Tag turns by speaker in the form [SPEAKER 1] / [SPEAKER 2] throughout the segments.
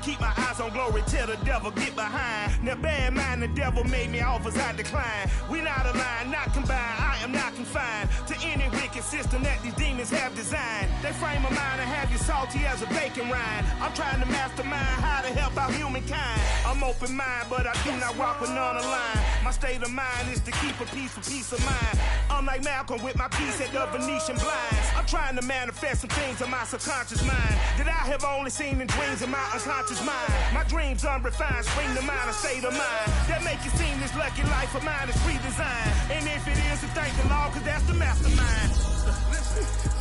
[SPEAKER 1] keep my eyes on glory till the devil get behind. Now bad mind, the devil made me offers I decline. We not aligned, not combined, I am not confined to any wicked system that these demons have designed. They frame a mind and have you salty as a bacon rind. I'm trying to mastermind how to help out humankind. I'm open mind, but I do not walk with none aligned. My state of mind is to keep a peace for peace of mind. I'm like Malcolm with my piece at the Venetian blinds. I'm trying to manifest some things in my subconscious mind that I have only seen in dreams in my unconscious mind. My dreams unrefined, spring to mind, a state of mind that make it seem this lucky life of mine is pre-designed. And if it is, then thank the Lord, cause that's the mastermind.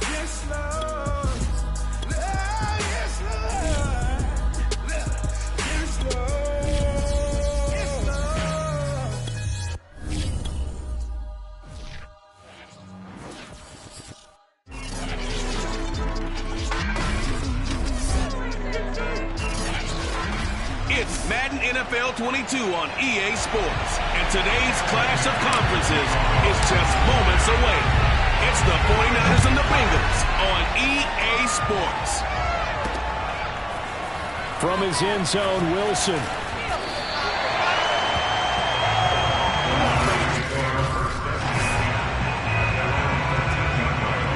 [SPEAKER 1] Yes, Lord. Yes, Lord. Yes, Lord.
[SPEAKER 2] It's Madden NFL 22 on EA Sports, and today's clash of conferences is just moments away. It's the 49ers and the Bengals on EA Sports.
[SPEAKER 3] From his end zone, Wilson.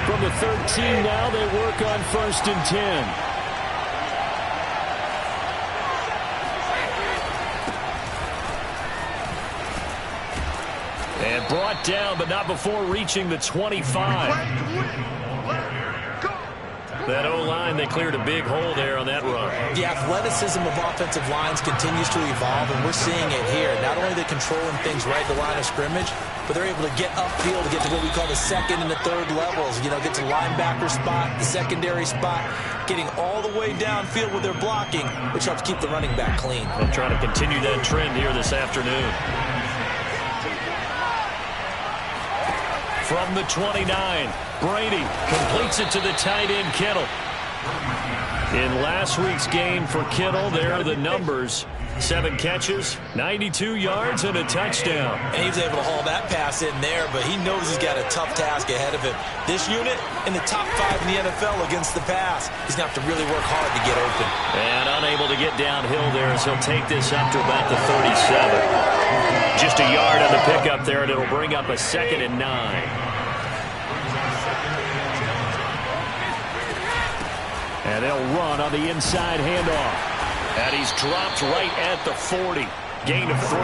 [SPEAKER 3] From the 13 now, they work on 1st and 10. And brought down, but not before reaching the 25. That O-line, they cleared a big hole there on that run.
[SPEAKER 4] The athleticism of offensive lines continues to evolve, and we're seeing it here. Not only are they controlling things right at the line of scrimmage, but they're able to get upfield to get to what we call the second and the third levels. You know, get to the linebacker spot, the secondary spot, getting all the way downfield with their blocking, which helps keep the running back clean.
[SPEAKER 3] They'll try to continue that trend here this afternoon. From the 29, Brady completes it to the tight end, Kittle. In last week's game for Kittle, there are the numbers. 7 catches, 92 yards, and a touchdown.
[SPEAKER 4] And he was able to haul that pass in there, but he knows he's got a tough task ahead of him. This unit in the top 5 in the NFL against the pass. He's going to have to really work hard to get open.
[SPEAKER 3] And unable to get downhill there, so he'll take this up to about the 37. Just a yard on the pickup there, and it'll bring up a 2nd and 9. And they'll run on the inside handoff. And he's dropped right at the 40. Gain of 3.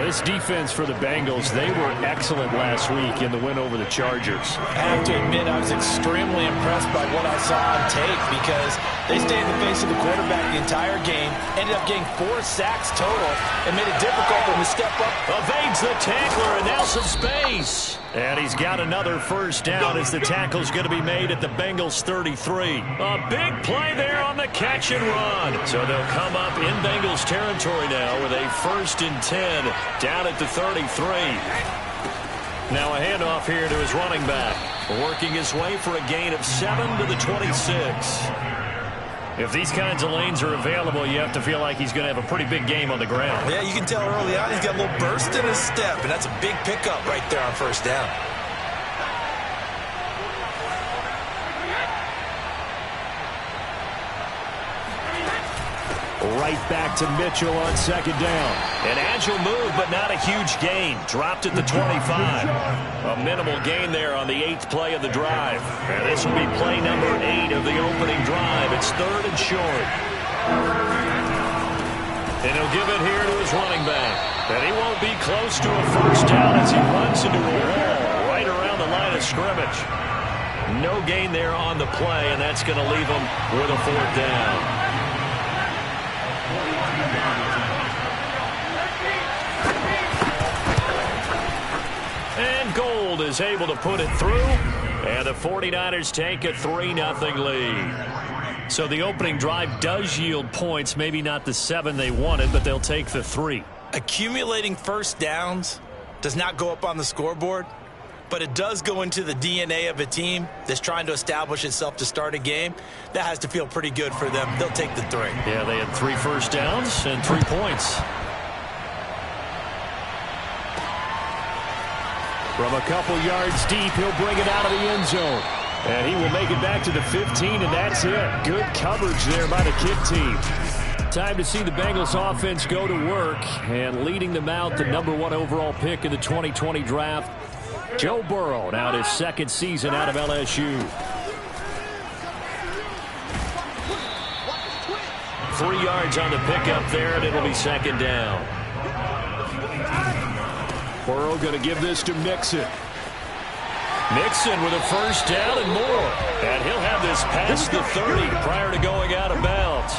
[SPEAKER 3] This defense for the Bengals, they were excellent last week in the win over the Chargers.
[SPEAKER 4] I have to admit, I was extremely impressed by what I saw on tape because they stayed in the face of the quarterback the entire game, ended up getting 4 sacks total, and made it difficult for him to step up.
[SPEAKER 3] Evades the tackler, and now some space. And he's got another first down as the tackle's going to be made at the Bengals 33. A big play there on the catch and run. So they'll come up in Bengals territory now with a 1st and 10 down at the 33. Now a handoff here to his running back, working his way for a gain of 7 to the 26. If these kinds of lanes are available, you have to feel like he's going to have a pretty big game on the ground.
[SPEAKER 4] Yeah, you can tell early on he's got a little burst in his step, and that's a big pickup right there on 1st down.
[SPEAKER 3] Right back to Mitchell on 2nd down. An agile move, but not a huge gain. Dropped at the 25. A minimal gain there on the 8th play of the drive. And this will be play number 8 of the opening drive. It's 3rd and short. And he'll give it here to his running back. And he won't be close to a first down as he runs into a wall right around the line of scrimmage. No gain there on the play, and that's going to leave him with a 4th down. And Gold is able to put it through, and the 49ers take a 3-0 lead. So the opening drive does yield points, maybe not the 7 they wanted, but they'll take the 3.
[SPEAKER 4] Accumulating first downs does not go up on the scoreboard, but it does go into the DNA of a team that's trying to establish itself to start a game. That has to feel pretty good for them. They'll take the 3.
[SPEAKER 3] Yeah, they had 3 first downs and 3 points. From a couple yards deep, he'll bring it out of the end zone. And he will make it back to the 15, and that's it. Good coverage there by the kick team. Time to see the Bengals offense go to work, and leading them out, the #1 overall pick in the 2020 draft, Joe Burrow, now his second season out of LSU. 3 yards on the pickup there, and it'll be second down. Burrow going to give this to Mixon. Mixon with a first down and more. And he'll have this past the 30 prior to going out of bounds.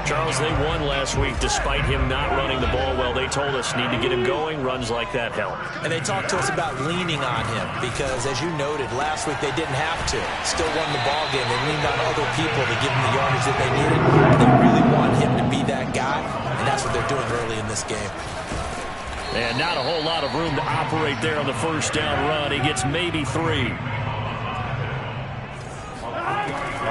[SPEAKER 3] Charles, they won last week despite him not running the ball well. They told us need to get him going. Runs like that help. And they talked to us about leaning on him because, as you noted, last week they didn't have to. Still won the ball game. They leaned on other people to give him the yardage that they needed. They really want him to be that guy, and that's what they're doing early in this game. And not a whole lot of room to operate there on the first down run. He gets maybe 3.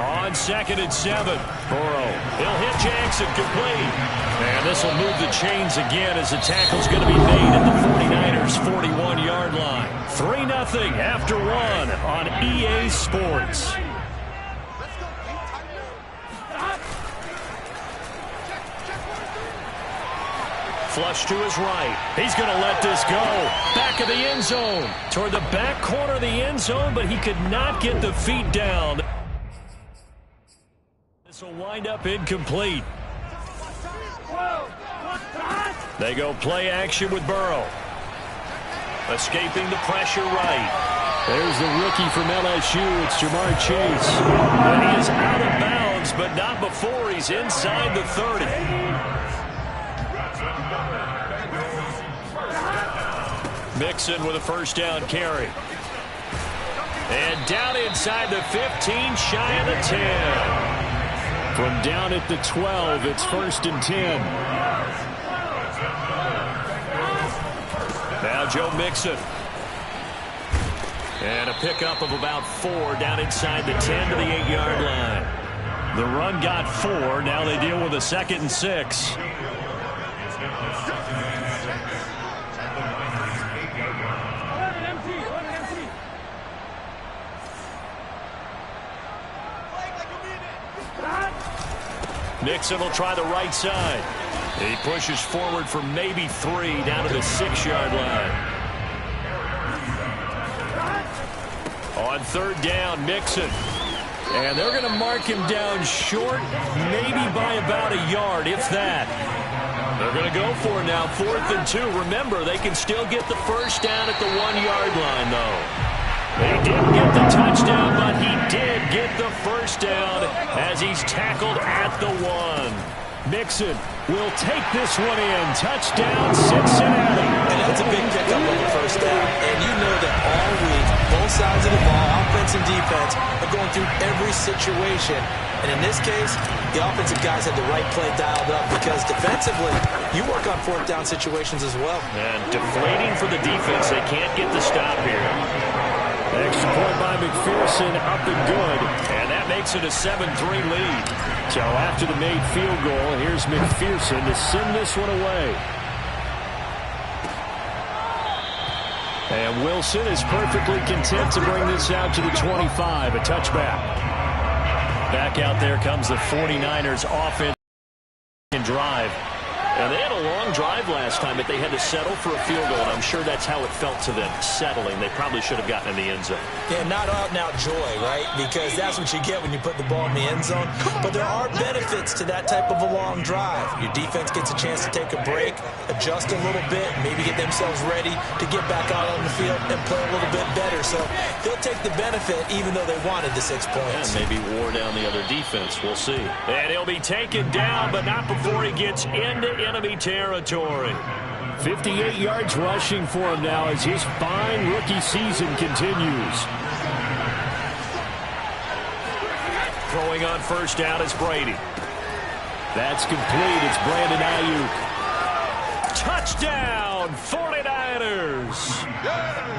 [SPEAKER 3] On 2nd and 7. Burrow. He'll hit Jackson complete. And this will move the chains again as the tackle's going to be made at the 49ers' 41-yard line. 3-0 after 1 on EA Sports. Flush to his right. He's going to let this go. Back of the end zone. Toward the back corner of the end zone, but he could not get the feet down. This will wind up incomplete. They go play action with Burrow. Escaping the pressure right. There's the rookie from LSU. It's Jamar Chase. And he is out of bounds, but not before he's inside the 30. Mixon with a first down carry. And down inside the 15, shy of the 10. From down at the 12, it's 1st and 10. Now Joe Mixon. And a pickup of about 4 down inside the 10 to the 8-yard line. The run got 4. Now they deal with a 2nd and 6. Mixon will try the right side. He pushes forward for maybe 3 down to the 6-yard line. On 3rd down, Mixon. And they're going to mark him down short, maybe by about a yard, if that. They're going to go for it now, 4th and 2. Remember, they can still get the first down at the 1-yard line, though. They didn't get the touchdown, but he did get the first down as he's tackled at the 1. Mixon will take this one in. Touchdown, Cincinnati. And that's a big pickup on the first down. And you know that all week, both sides of the ball, offense and defense, are going through every situation. And in this case, the offensive guys had the right play dialed up because defensively, you work on 4th down situations as well. And deflating for the defense. They can't get the stop here. Extra point by McPherson, up and good. And that makes it a 7-3 lead. So after the made field goal, here's McPherson to send this one away. And Wilson is perfectly content to bring this out to the 25, a touchback. Back out there comes the 49ers offense and drive. And they had a long drive last time, but they had to settle for a field goal, and I'm sure that's how it felt to them, settling. They probably should have gotten in the end zone. Yeah, not out-and-out joy, right? Because that's what you get when you put the ball in the end zone. But there are benefits to that type of a long drive. Your defense gets a chance to take a break, adjust a little bit, maybe get themselves ready to get back out on the field and play a little bit better. So they'll take the benefit even though they wanted the 6 points. And maybe wore down the other defense. We'll see. And he'll be taken down, but not before he gets into enemy territory. 58 yards rushing for him now as his fine rookie season continues. Throwing on first down is Brady. That's complete. It's Brandon Ayuk. Touchdown, 49ers.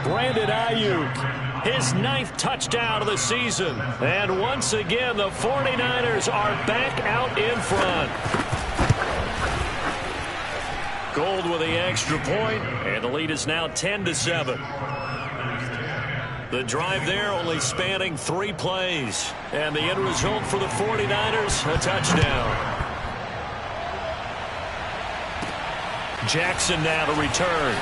[SPEAKER 3] Brandon Ayuk, his 9th touchdown of the season. And once again, the 49ers are back out in front. Gold with the extra point, and the lead is now 10-7. The drive there only spanning 3 plays. And the end result for the 49ers, a touchdown. Jackson now to return.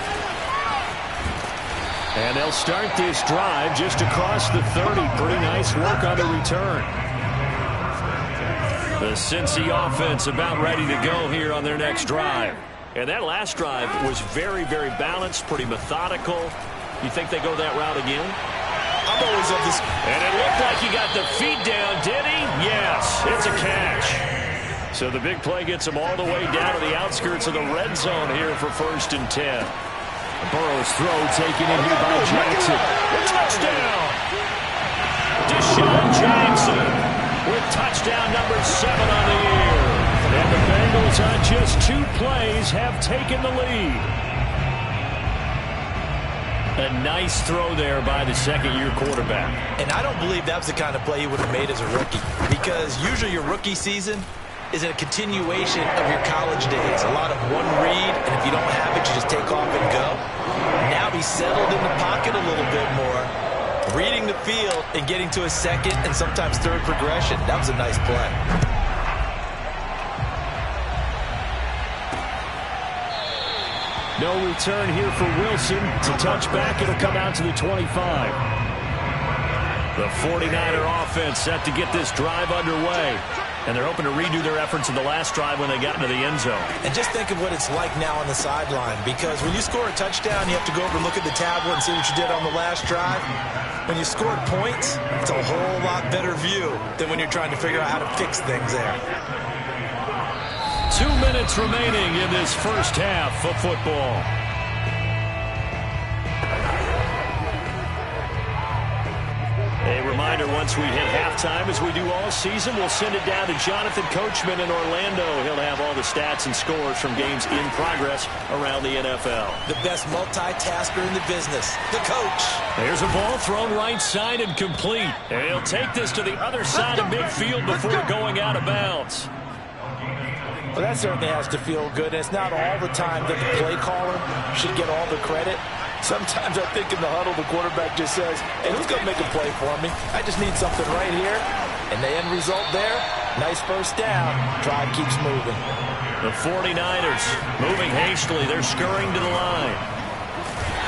[SPEAKER 3] And they'll start this drive just across the 30. Pretty nice work on the return. The Cincy offense about ready to go here on their next drive. And that last drive was very, very balanced, pretty methodical. You think they go that route again?
[SPEAKER 4] I'm always of this.
[SPEAKER 3] And it looked like he got the feet down, did he? Yes, it's a catch. So the big play gets him all the way down to the outskirts of the red zone here for 1st and 10. Burrow's throw taken in here by Jackson. Touchdown! Deshaun Jackson with touchdown number 7 on the year. And the Bengals on just 2 plays have taken the lead. A nice throw there by the second-year quarterback.
[SPEAKER 4] And I don't believe that was the kind of play he would have made as a rookie, because usually your rookie season is a continuation of your college days. A lot of one read, and if you don't have it, you just take off and go. Now he's settled in the pocket a little bit more, reading the field and getting to a second and sometimes third progression. That was a nice play.
[SPEAKER 3] No return here for Wilson. To touch back, it'll come out to the 25. The 49er offense set to get this drive underway. And they're hoping to redo their efforts in the last drive when they got into the end zone.
[SPEAKER 4] And just think of what it's like now on the sideline, because when you score a touchdown, you have to go over and look at the tablet and see what you did on the last drive. When you scored points, it's a whole lot better view than when you're trying to figure out how to fix things there.
[SPEAKER 3] 2 minutes remaining in this first half of football. A reminder, once we hit halftime, as we do all season, we'll send it down to Jonathan Coachman in Orlando. He'll have all the stats and scores from games in progress around the NFL.
[SPEAKER 4] The best multitasker in the business, the coach.
[SPEAKER 3] There's a ball thrown right side and complete. And he'll take this to the other side of midfield before going out of bounds.
[SPEAKER 5] Well, that certainly has to feel good. And it's not all the time that the play caller should get all the credit. Sometimes I think in the huddle, the quarterback just says, hey, who's going to make a play for me? I just need something right here. And the end result there, nice first down. Drive keeps moving.
[SPEAKER 3] The 49ers moving hastily. They're scurrying to the line.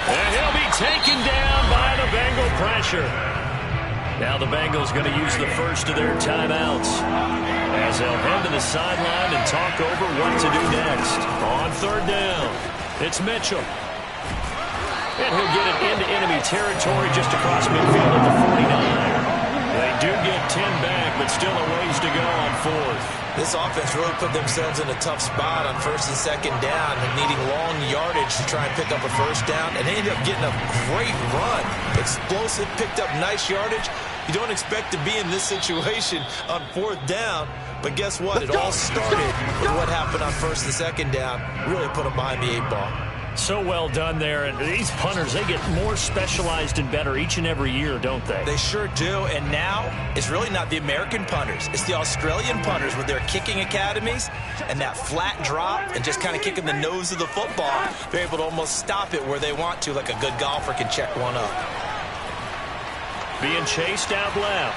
[SPEAKER 3] And he'll be taken down by the Bengal pressure. Now the Bengals going to use the first of their timeouts as they'll head to the sideline and talk over what to do next. On 3rd down, it's Mitchell. And he'll get it into enemy territory just across midfield at the 49. They do get 10 back, but still a ways to go on 4th.
[SPEAKER 4] This offense really put themselves in a tough spot on 1st and 2nd down, needing long yardage to try and pick up a first down, and they ended up getting a great run. Explosive, picked up nice yardage. You don't expect to be in this situation on 4th down, but guess what? It all started with what happened on 1st and 2nd down. Really put them behind the 8 ball.
[SPEAKER 3] So well done there. And these punters, they get more specialized and better each and every year, don't they?
[SPEAKER 4] They sure do. And now it's really not the American punters. It's the Australian punters with their kicking academies and that flat drop and just kind of kicking the nose of the football. They're able to almost stop it where they want to, like a good golfer can check one up.
[SPEAKER 3] Being chased out left.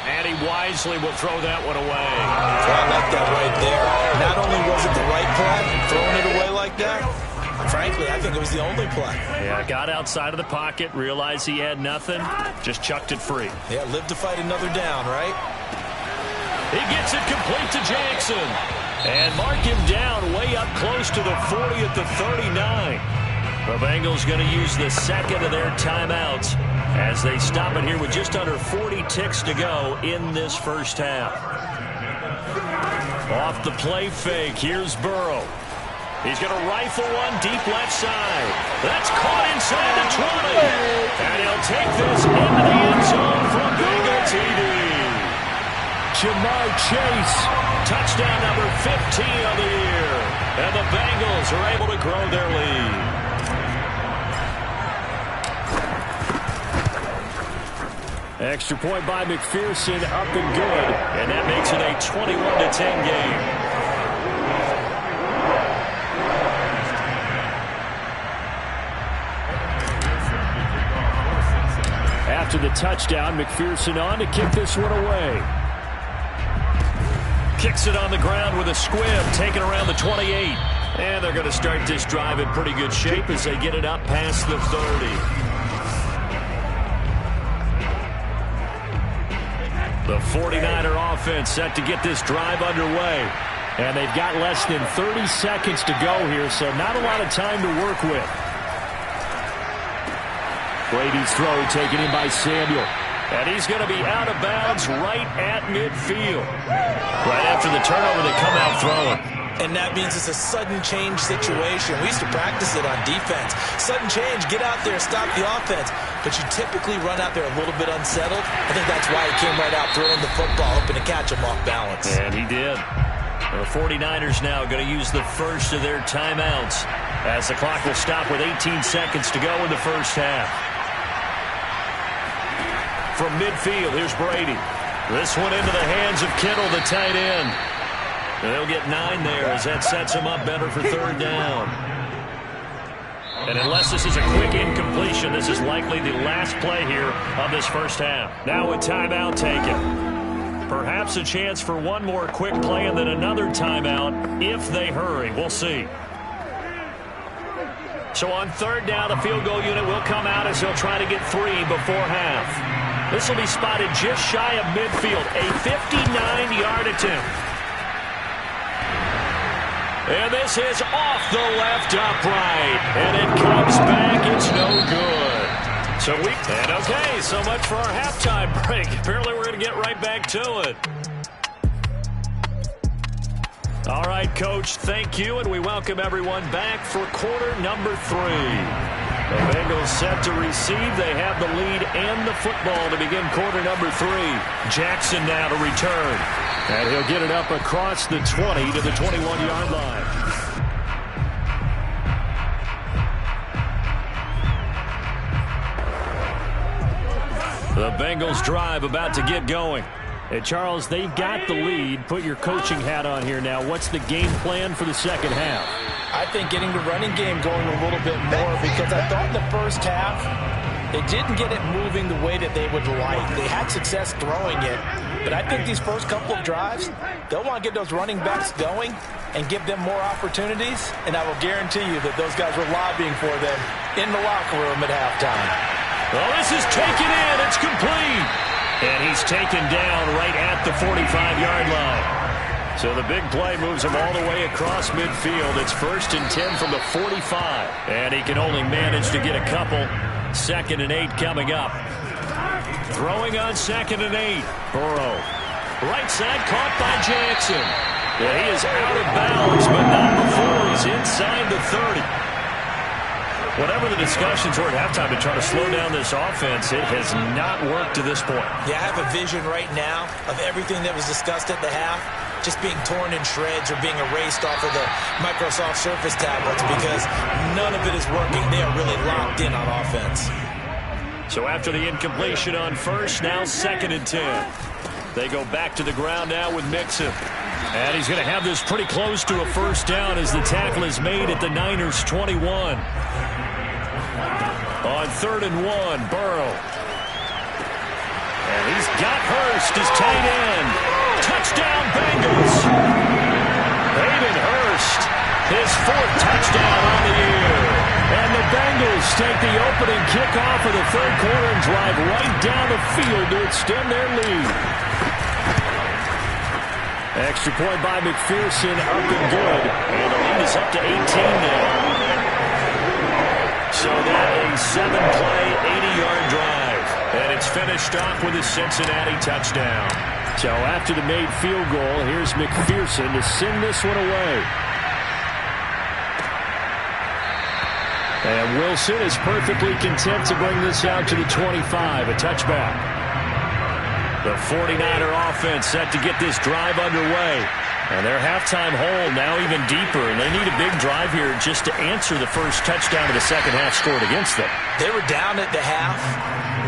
[SPEAKER 3] And he wisely will throw that one away.
[SPEAKER 4] So I like that right there. Not only was it the right play, throwing it away like that, frankly, I think it was the only play.
[SPEAKER 3] Yeah, got outside of the pocket, realized he had nothing, just chucked it free.
[SPEAKER 4] Yeah, live to fight another down, right?
[SPEAKER 3] He gets it complete to Jackson. And mark him down way up close to the 40 at the 39. The Bengals going to use the second of their timeouts as they stop it here with just under 40 ticks to go in this first half. Off the play fake, here's Burrow. He's going to rifle one deep left side. That's caught inside the 20. And he'll take this into the end zone for a Bengal TD. Jamar Chase, touchdown number 15 of the year. And the Bengals are able to grow their lead. Extra point by McPherson, up and good. And that makes it a 21-10 game. after the touchdown. McPherson on to kick this one away. Kicks it on the ground with a squib, taken around the 28. And they're going to start this drive in pretty good shape as they get it up past the 30. The 49er offense set to get this drive underway. And they've got less than 30 seconds to go here, so not a lot of time to work with. Brady's throw taken in by Samuel. And he's going to be out of bounds right at midfield. Right after the turnover, they come out throwing.
[SPEAKER 4] And that means it's a sudden change situation. We used to practice it on defense. Sudden change, get out there, stop the offense. But you typically run out there a little bit unsettled. I think that's why he came right out throwing the football, hoping to catch him off balance.
[SPEAKER 3] And he did. The 49ers now going to use the first of their timeouts as the clock will stop with 18 seconds to go in the first half. From midfield, here's Brady. This one into the hands of Kittle, the tight end. They'll get 9 there as that sets him up better for third down. And unless this is a quick incompletion, this is likely the last play here of this first half. Now a timeout taken. Perhaps a chance for one more quick play and then another timeout if they hurry. We'll see. So on third down, the field goal unit will come out as they'll try to get 3 before half. This will be spotted just shy of midfield, a 59-yard attempt. And this is off the left upright. And it comes back. It's no good. So much for our halftime break. Apparently we're going to get right back to it. All right, Coach, thank you. And we welcome everyone back for quarter number 3. The Bengals set to receive. They have the lead and the football to begin quarter number 3. Jackson now to return. And he'll get it up across the 20 to the 21-yard line. The Bengals drive about to get going. Hey, Charles, they've got the lead. Put your coaching hat on here now. What's the game plan for the second half?
[SPEAKER 5] I think getting the running game going a little bit more because I thought in the first half they didn't get it moving the way that they would like. They had success throwing it, but I think these first couple of drives, they'll want to get those running backs going and give them more opportunities, and I will guarantee you that those guys were lobbying for them in the locker room at halftime.
[SPEAKER 3] Well, this is taken in. It's complete. And he's taken down right at the 45-yard line. So the big play moves him all the way across midfield. It's 1st and 10 from the 45. And he can only manage to get a couple. 2nd and 8 coming up. Throwing on 2nd and 8. Burrow. Right side caught by Jackson. And he is out of bounds, but not before he's inside the 30. Whatever the discussions were at halftime to try to slow down this offense, it has not worked to this point.
[SPEAKER 4] Yeah, I have a vision right now of everything that was discussed at the half just being torn in shreds or being erased off of the Microsoft Surface tablets because none of it is working. They are really locked in on offense.
[SPEAKER 3] So after the incompletion on first, now 2nd and 10. They go back to the ground now with Mixon. And he's going to have this pretty close to a first down as the tackle is made at the Niners' 21. On 3rd and 1, Burrow. And he's got Hurst as tight end. Touchdown, Bengals. Hayden Hurst, his 4th touchdown on the year. And the Bengals take the opening kickoff of the 3rd quarter and drive right down the field to extend their lead. Extra point by McPherson, up and good. And the lead is up to 18 now. So that a 7-play, 80-yard drive. And it's finished off with a Cincinnati touchdown. So after the made field goal, here's McPherson to send this one away. And Wilson is perfectly content to bring this out to the 25, a touchback. The 49er offense set to get this drive underway. And their halftime hole now even deeper, and they need a big drive here just to answer the first touchdown of the second half scored against them.
[SPEAKER 4] They were down at the half.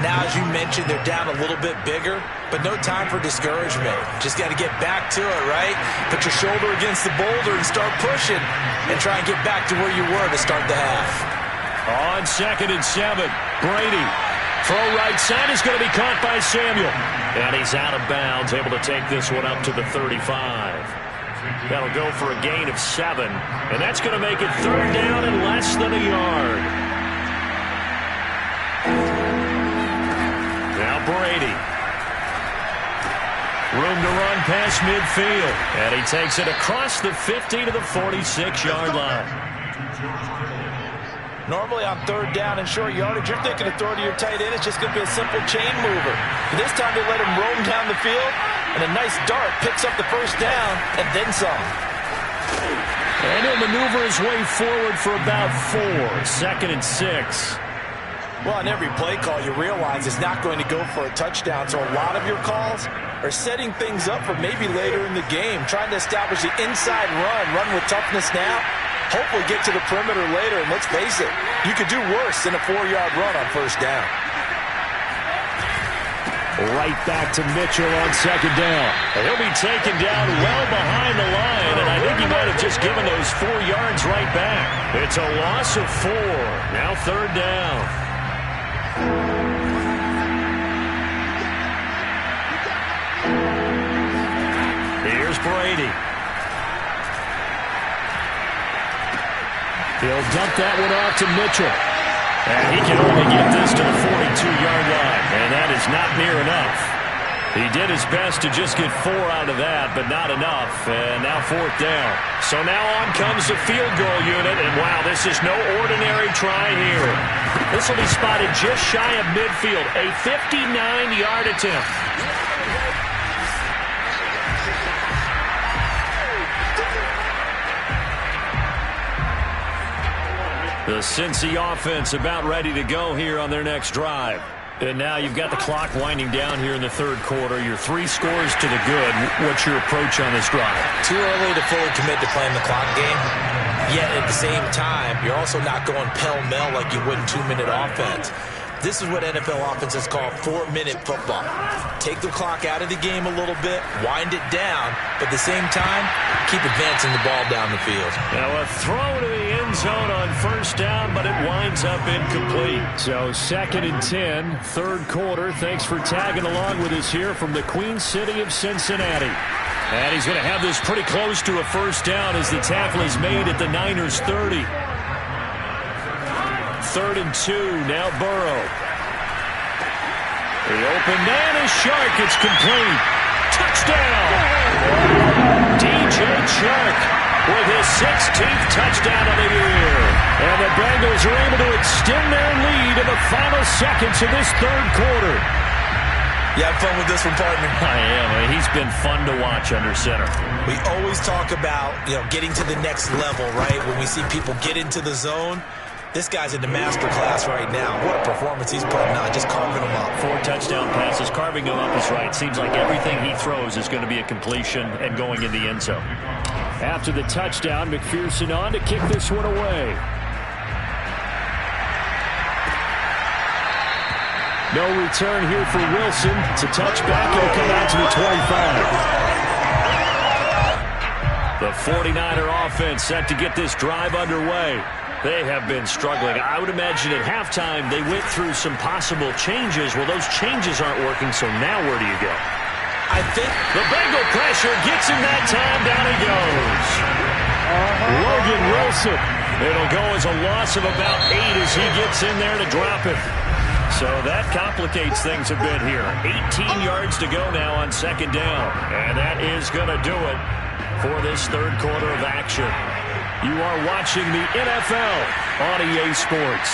[SPEAKER 4] Now, as you mentioned, they're down a little bit bigger, but no time for discouragement. Just got to get back to it, right? Put your shoulder against the boulder and start pushing and try and get back to where you were to start the half.
[SPEAKER 3] On 2nd and 7, Brady. Throw right side is going to be caught by Samuel. And he's out of bounds, able to take this one up to the 35. That'll go for a gain of 7. And that's going to make it third down and less than a yard. Now Brady. Room to run past midfield. And he takes it across the 50 to the 46-yard line.
[SPEAKER 5] Normally on third down and short yardage, you're thinking of throwing to your tight end. It's just going to be a simple chain mover. But this time they let him roam down the field, and a nice dart picks up the first down and then some.
[SPEAKER 3] And he'll maneuver his way forward for about 4. 2nd and 6.
[SPEAKER 5] Well, on every play call, you realize it's not going to go for a touchdown. So a lot of your calls are setting things up for maybe later in the game, trying to establish the inside run with toughness now, hopefully get to the perimeter later. And let's face it, you could do worse than a 4-yard run on first down.
[SPEAKER 3] Right back to Mitchell on 2nd down. He'll be taken down well behind the line, and I think he might have just given those 4 yards right back. It's a loss of 4. Now 3rd down. Here's Brady. He'll dump that one off to Mitchell. And he can only get this to the 42-yard line, and that is not near enough. He did his best to just get 4 out of that, but not enough. And now 4th down. So now on comes the field goal unit, and wow, this is no ordinary try here. This will be spotted just shy of midfield, a 59-yard attempt. The Cincy offense about ready to go here on their next drive. And now you've got the clock winding down here in the 3rd quarter. Your 3 scores to the good. What's your approach on this drive?
[SPEAKER 5] Too early to fully commit to playing the clock game. Yet at the same time, you're also not going pell-mell like you would in 2-minute offense. This is what NFL offenses call 4-minute football. Take the clock out of the game a little bit, wind it down, but at the same time, keep advancing the ball down the field.
[SPEAKER 3] Now a throw to the end zone on 1st down, but it winds up incomplete. So 2nd and 10, 3rd quarter. Thanks for tagging along with us here from the Queen City of Cincinnati. And he's going to have this pretty close to a 1st down as the tackle is made at the Niners' 30. 3rd and 2, now Burrow. The open man is Shark. It's complete. Touchdown! DJ Shark with his 16th touchdown of the year. And the Bengals are able to extend their lead in the final seconds of this 3rd quarter.
[SPEAKER 5] You have fun with this one, partner?
[SPEAKER 3] I am. He's been fun to watch under center.
[SPEAKER 5] We always talk about, getting to the next level, right? When we see people get into the zone. This guy's in the master class right now. What a performance he's putting on, just carving them up.
[SPEAKER 3] 4 touchdown passes. Carving them up is right. Seems like everything he throws is going to be a completion and going in the end zone. After the touchdown, McPherson on to kick this one away. No return here for Wilson. It's a touchback. It'll come out to the 25. The 49er offense set to get this drive underway. They have been struggling. I would imagine at halftime they went through some possible changes. Well, those changes aren't working, so now where do you go?
[SPEAKER 5] I think
[SPEAKER 3] the Bengal pressure gets him that time. Down he goes. Logan Wilson. It'll go as a loss of about 8 as he gets in there to drop it. So that complicates things a bit here. 18 yards to go now on 2nd down. And that is going to do it for this 3rd quarter of action. You are watching the NFL on EA Sports.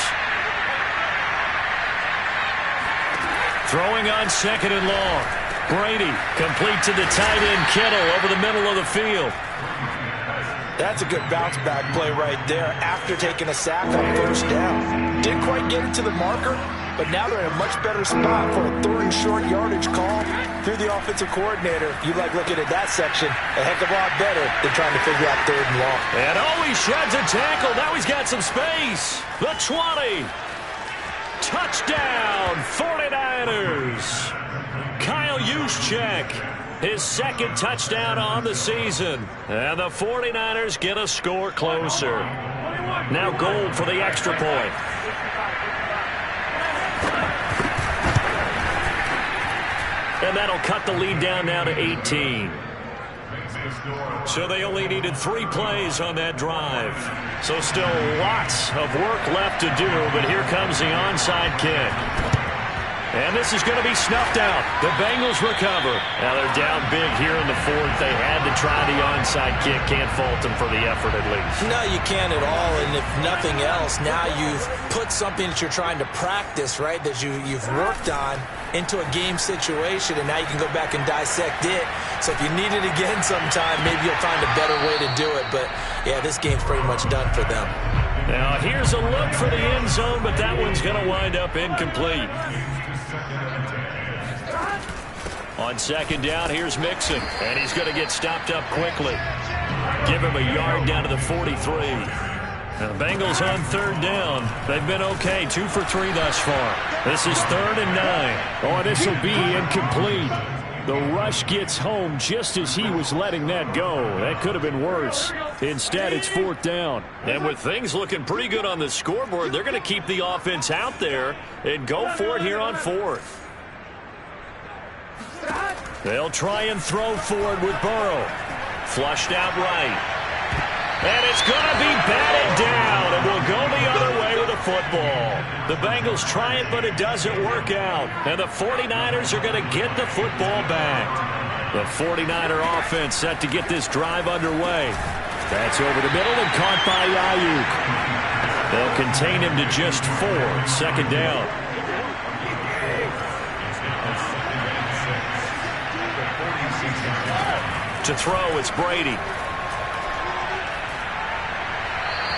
[SPEAKER 3] Throwing on 2nd and long. Brady complete to the tight end Kittle over the middle of the field.
[SPEAKER 5] That's a good bounce-back play right there after taking a sack on 1st down. Didn't quite get it to the marker, but now they're in a much better spot for a 3rd and short yardage call through the offensive coordinator. You like looking at that section a heck of a lot better than trying to figure out 3rd and long.
[SPEAKER 3] And he sheds a tackle. Now he's got some space. The 20. Touchdown, 49ers. Kyle Juszczyk, his 2nd touchdown on the season. And the 49ers get a score closer. Now Gold for the extra point. And that'll cut the lead down now to 18. So they only needed 3 plays on that drive. So still lots of work left to do, but here comes the onside kick. And this is going to be snuffed out. The Bengals recover. Now they're down big here in the 4th. They had to try the onside kick. Can't fault them for the effort at least.
[SPEAKER 4] No, you can't at all. And if nothing else, now you've put something that you're trying to practice, right, that you've worked on into a game situation, and now you can go back and dissect it. So if you need it again sometime, maybe you'll find a better way to do it. But, yeah, this game's pretty much done for them.
[SPEAKER 3] Now here's a look for the end zone, but that one's going to wind up incomplete. On 2nd down, here's Mixon, and he's going to get stopped up quickly. Give him a yard down to the 43. Now the Bengals on 3rd down. They've been okay, 2 for 3 thus far. This is 3rd and 9. Oh, this will be incomplete. The rush gets home just as he was letting that go. That could have been worse. Instead, it's 4th down. And with things looking pretty good on the scoreboard, they're going to keep the offense out there and go for it here on 4th. They'll try and throw forward with Burrow. Flushed out right. And it's going to be batted down, and we'll go the other way with the football. The Bengals try it, but it doesn't work out. And the 49ers are going to get the football back. The 49er offense set to get this drive underway. That's over the middle and caught by Ayuk. They'll contain him to just 4. 2nd down. To throw, it's Brady.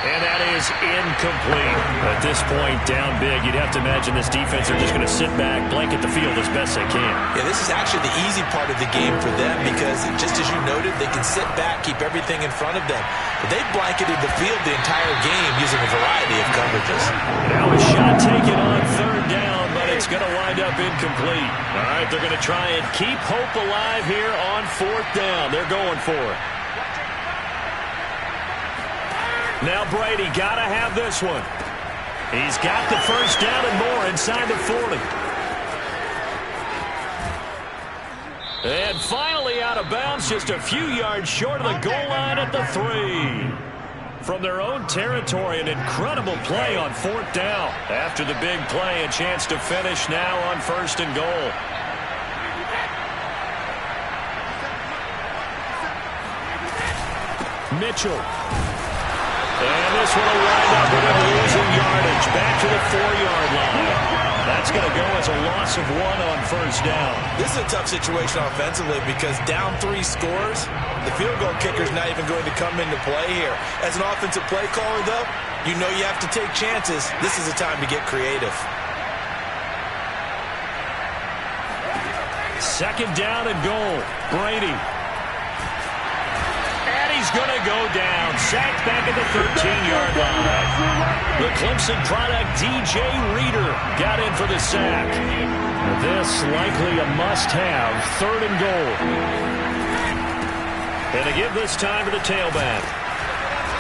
[SPEAKER 3] And that is incomplete. At this point, down big, you'd have to imagine this defense are just going to sit back, blanket the field as best they can.
[SPEAKER 4] Yeah, this is actually the easy part of the game for them because, just as you noted, they can sit back, keep everything in front of them. But they've blanketed the field the entire game using a variety of coverages.
[SPEAKER 3] Now a shot taken on 3rd down, but it's going to wind up incomplete. All right, they're going to try and keep hope alive here on 4th down. They're going for it. Now Brady got to have this one. He's got the 1st down and more inside the 40. And finally out of bounds, just a few yards short of the goal line at the 3. From their own territory, an incredible play on 4th down. After the big play, a chance to finish now on 1st and goal. Mitchell. And this one will wind up with him losing yardage. Back to the 4-yard line. That's going to go as a loss of 1 on 1st down.
[SPEAKER 4] This is a tough situation offensively because down 3 scores, the field goal kicker's not even going to come into play here. As an offensive play caller, though, you know you have to take chances. This is a time to get creative.
[SPEAKER 3] 2nd down and goal. Brady. He's going to go down. Sacked back at the 13-yard line. The Clemson product, DJ Reader, got in for the sack. This likely a must-have. 3rd and goal. And to give this time to the tailback.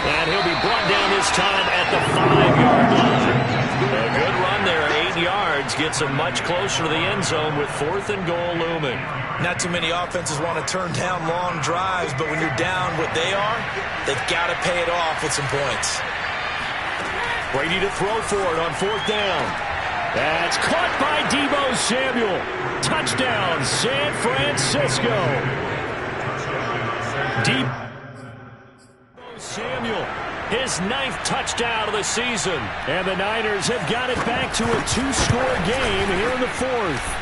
[SPEAKER 3] And he'll be brought down this time at the 5-yard line. A good run there, 8 yards. Gets him much closer to the end zone with 4th and goal looming.
[SPEAKER 4] Not too many offenses want to turn down long drives, but when you're down what they are, they've got to pay it off with some points.
[SPEAKER 3] Brady to throw for it on 4th down. That's caught by Deebo Samuel. Touchdown, San Francisco. Deebo Samuel, his 9th touchdown of the season. And the Niners have got it back to a 2-score game here in the 4th.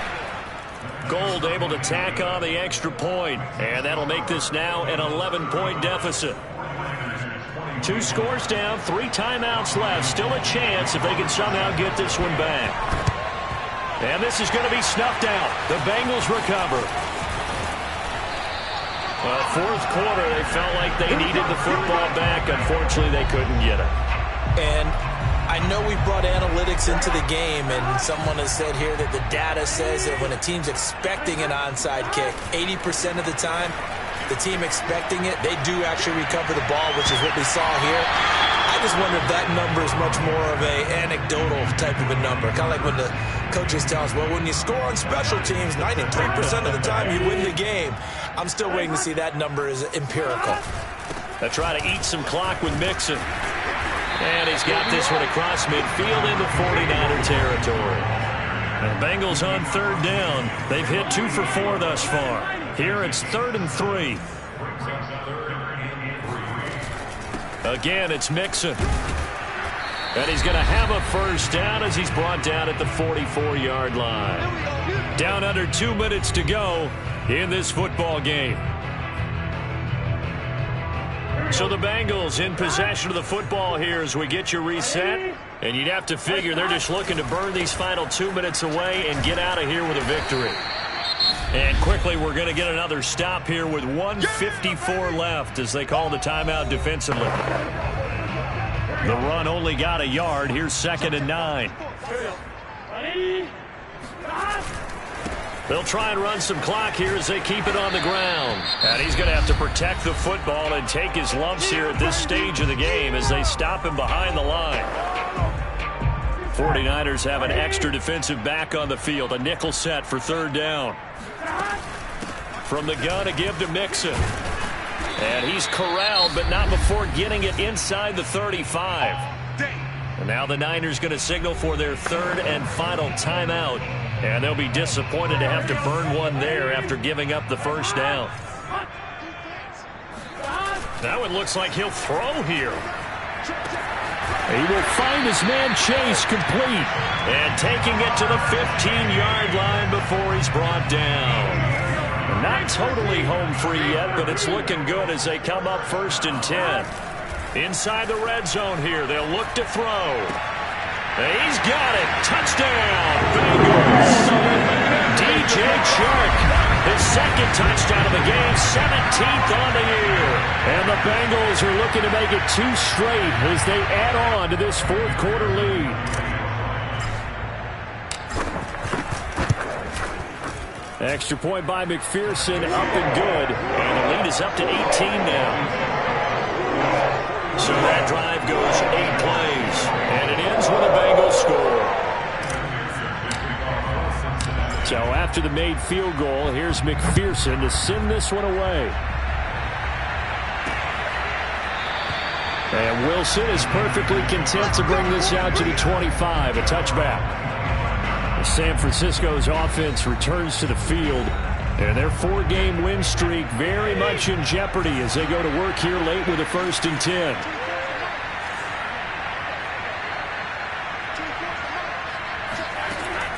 [SPEAKER 3] Gold able to tack on the extra point, and that'll make this now an 11-point deficit. 2 scores down, 3 timeouts left. Still a chance if they can somehow get this one back. And this is going to be snuffed out. The Bengals recover. Well, 4th quarter, they felt like they needed the football back. Unfortunately, they couldn't get it.
[SPEAKER 4] And I know we brought analytics into the game, and someone has said here that the data says that when a team's expecting an onside kick, 80% of the time, the team expecting it, they do actually recover the ball, which is what we saw here. I I just wonder if that number is much more of a anecdotal type of a number. Kind of like when the coaches tell us, well, when you score on special teams, 93% of the time you win the game. I'm still waiting to see that number is empirical.
[SPEAKER 3] They'll try to eat some clock with Mixon. And he's got this one across midfield into 49er territory. And the Bengals on third down. They've hit 2 for 4 thus far. Here it's 3rd and 3. Again, it's Mixon. And he's going to have a first down as he's brought down at the 44-yard line. Down under 2 minutes to go in this football game. So the Bengals in possession of the football here as we get you reset. And you'd have to figure they're just looking to burn these final 2 minutes away and get out of here with a victory. And quickly, we're going to get another stop here with 1:54 left as they call the timeout defensively. The run only got a yard. Here's 2nd and 9. They'll try and run some clock here as they keep it on the ground. And he's going to have to protect the football and take his lumps here at this stage of the game as they stop him behind the line. 49ers have an extra defensive back on the field. A nickel set for 3rd down. From the gun, a give to Mixon. And he's corralled, but not before getting it inside the 35. And now the Niners going to signal for their 3rd and final timeout. And they'll be disappointed to have to burn one there after giving up the first down. Now it looks like he'll throw here. He will find his man Chase complete. And taking it to the 15-yard line before he's brought down. Not totally home free yet, but it's looking good as they come up 1st and 10. Inside the red zone here, they'll look to throw. He's got it. Touchdown, Bengals. DJ Chark, his 2nd touchdown of the game, 17th on the year. And the Bengals are looking to make it 2 straight as they add on to this 4th quarter lead. Extra point by McPherson, up and good. And the lead is up to 18 now. So that drive goes 8 plays. And it ends with a Bengals score. So after the made field goal, here's McPherson to send this one away. And Wilson is perfectly content to bring this out to the 25, a touchback. San Francisco's offense returns to the field, and their 4-game win streak very much in jeopardy as they go to work here late with a 1st and 10.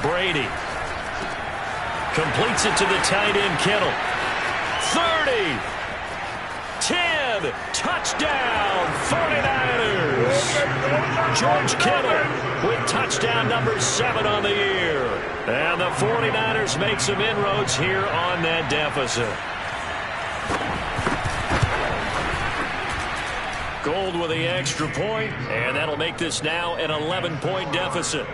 [SPEAKER 3] Brady completes it to the tight end Kittle. 30, 10, touchdown, 49ers. George Kittle with touchdown number 7 on the year. And the 49ers make some inroads here on that deficit. Gold with the extra point, and that'll make this now an 11-point deficit.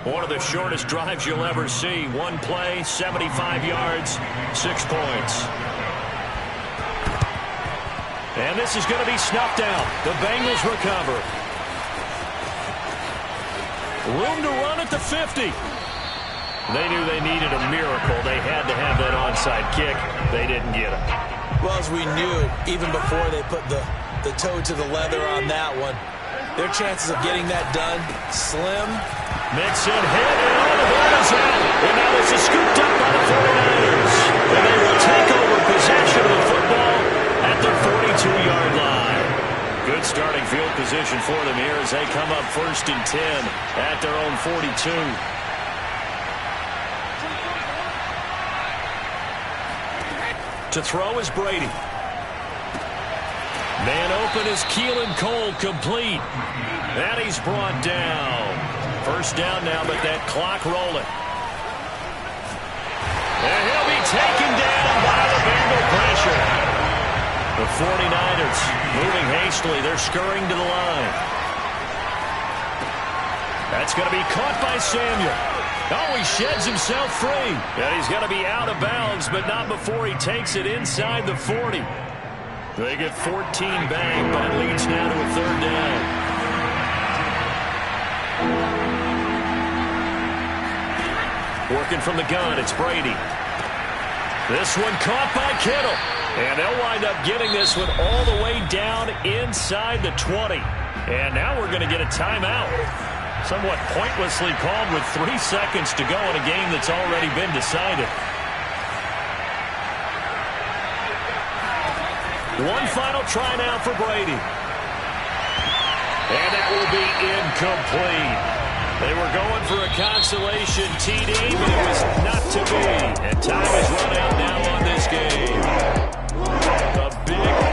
[SPEAKER 3] One of the shortest drives you'll ever see. 1 play, 75 yards, 6 points. And this is going to be snuffed out. The Bengals recover. Room to run at the 50. They knew they needed a miracle. They had to have that onside kick. They didn't get it.
[SPEAKER 4] Well, as we knew, even before they put the toe to the leather on that one, their chances of getting that done, slim.
[SPEAKER 3] Mixon hit, and all the ball is out. And now this is scooped up by the 49ers. And they will take over possession of the football at the 42-yard line. Good starting field position for them here as they come up 1st and 10 at their own 42. To throw is Brady. Man open is Keelan Cole, complete. And he's brought down. 1st down now, but that clock rolling. And he'll be taken down by the Bengal pressure. The 49ers moving hastily. They're scurrying to the line. That's going to be caught by Samuel. Oh, he sheds himself free. And he's going to be out of bounds, but not before he takes it inside the 40. They get 14 back, but it leads now to a third down. Working from the gun, it's Brady. This one caught by Kittle. And they'll wind up getting this one all the way down inside the 20. And now we're going to get a timeout. Somewhat pointlessly called with 3 seconds to go in a game that's already been decided. One final try now for Brady. And that will be incomplete. They were going for a consolation TD, but it was not to be. And time is run out now on this game. A big